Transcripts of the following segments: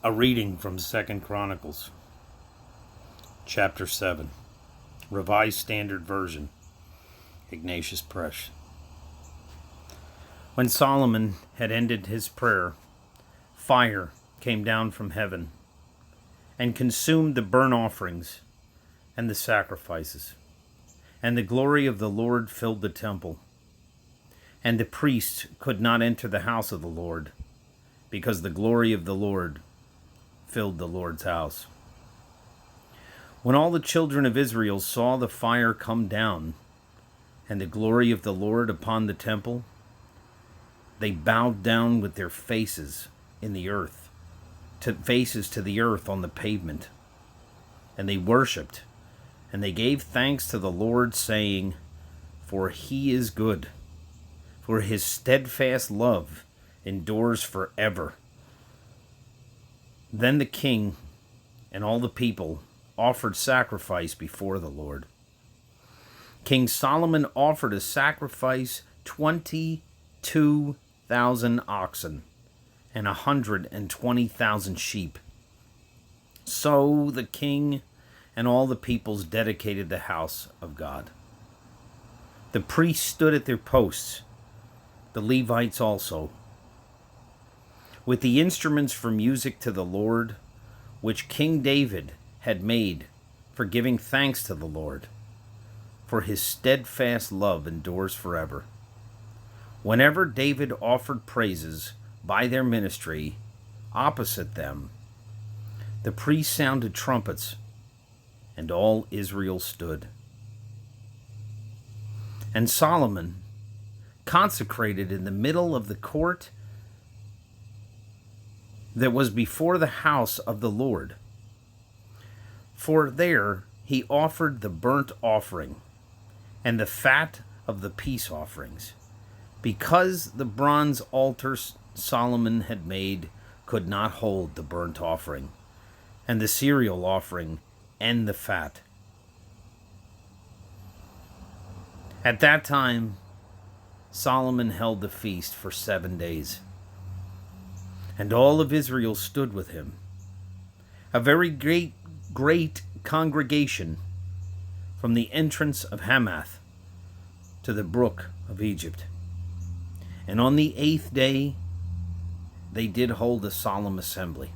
A reading from 2 Chronicles Chapter 7, Revised Standard Version, Ignatius Press. When Solomon had ended his prayer, fire came down from heaven and consumed the burnt offerings and the sacrifices, and the glory of the Lord filled the temple. And the priests could not enter the house of the Lord, because the glory of the Lord filled the Lord's house. When all the children of Israel saw the fire come down and the glory of the Lord upon the temple, they bowed down with their faces in the earth, faces to the earth on the pavement. And they worshipped, and they gave thanks to the Lord, saying, "For he is good, for his steadfast love endures forever." Then the king and all the people offered sacrifice before the Lord. King Solomon offered a sacrifice 22,000 oxen and 120,000 sheep. So the king and all the peoples dedicated the house of God. The priests stood at their posts, the Levites also, with the instruments for music to the Lord, which King David had made for giving thanks to the Lord, for his steadfast love endures forever. Whenever David offered praises by their ministry opposite them, the priests sounded trumpets, and all Israel stood. And Solomon consecrated in the middle of the court that was before the house of the Lord. For there he offered the burnt offering and the fat of the peace offerings, because the bronze altar Solomon had made could not hold the burnt offering, and the cereal offering, and the fat. At that time, Solomon held the feast for 7 days. And all of Israel stood with him, a very great congregation, from the entrance of Hamath to the brook of Egypt. And on the 8th day they did hold a solemn assembly,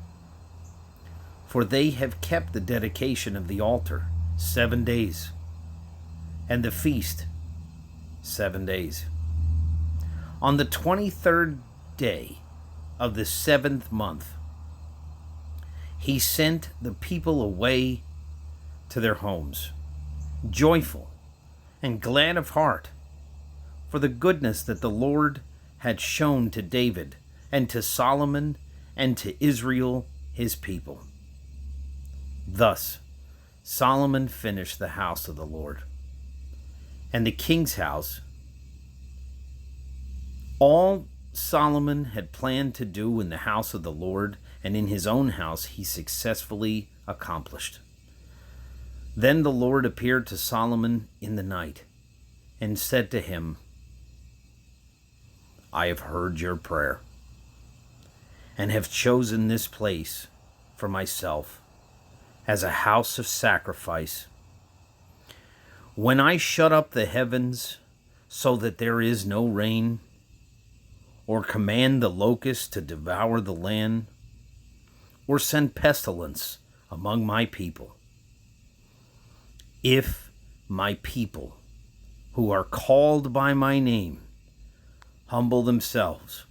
for they have kept the dedication of the altar 7 days, and the feast 7 days. On the 23rd day of the 7th month, he sent the people away to their homes, joyful and glad of heart, for the goodness that the Lord had shown to David and to Solomon and to Israel his people. Thus Solomon finished the house of the Lord and the king's house. All Solomon had planned to do in the house of the Lord and in his own house he successfully accomplished. Then the Lord appeared to Solomon in the night and said to him, "I have heard your prayer and have chosen this place for myself as a house of sacrifice. When I shut up the heavens so that there is no rain, or command the locusts to devour the land, or send pestilence among my people, if my people, who are called by my name, humble themselves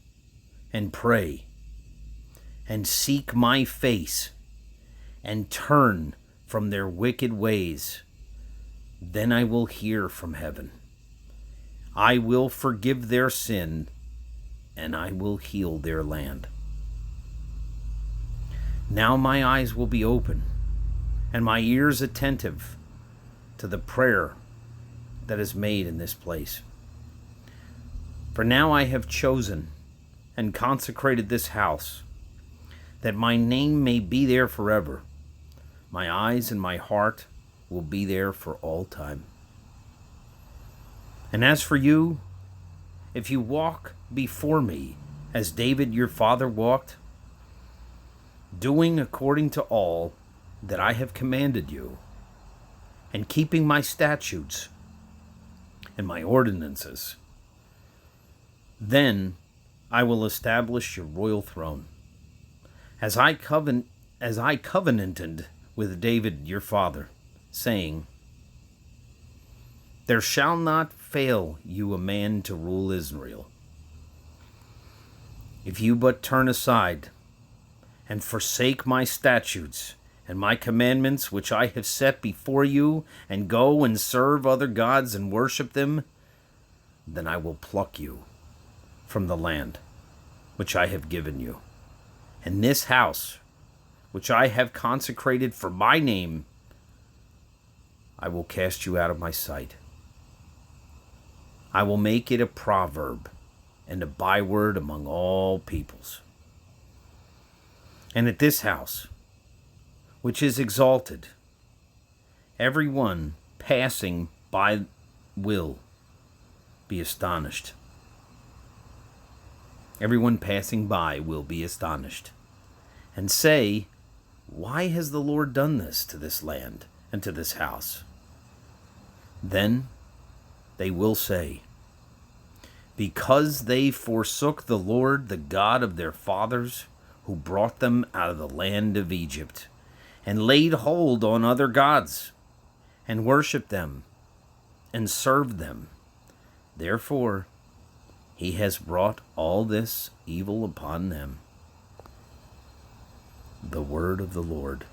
and pray and seek my face and turn from their wicked ways, then I will hear from heaven. I will forgive their sin, and I will heal their land. Now my eyes will be open, and my ears attentive to the prayer that is made in this place. For now I have chosen and consecrated this house, that my name may be there forever. My eyes and my heart will be there for all time. And as for you, if you walk before me as David your father walked, doing according to all that I have commanded you, and keeping my statutes and my ordinances, then I will establish your royal throne, as I covenanted with David your father, saying, there shall not fail you a man to rule Israel, if you but turn aside and forsake my statutes and my commandments which I have set before you, and go and serve other gods and worship them, then I will pluck you from the land which I have given you, and this house which I have consecrated for my name, I will cast you out of my sight. I will make it a proverb and a byword among all peoples. And at this house, which is exalted, every one passing by will be astonished. Everyone passing by will be astonished, and say, why has the Lord done this to this land and to this house? Then they will say, because they forsook the Lord, the God of their fathers, who brought them out of the land of Egypt, and laid hold on other gods, and worshipped them, and served them. Therefore, he has brought all this evil upon them. The word of the Lord.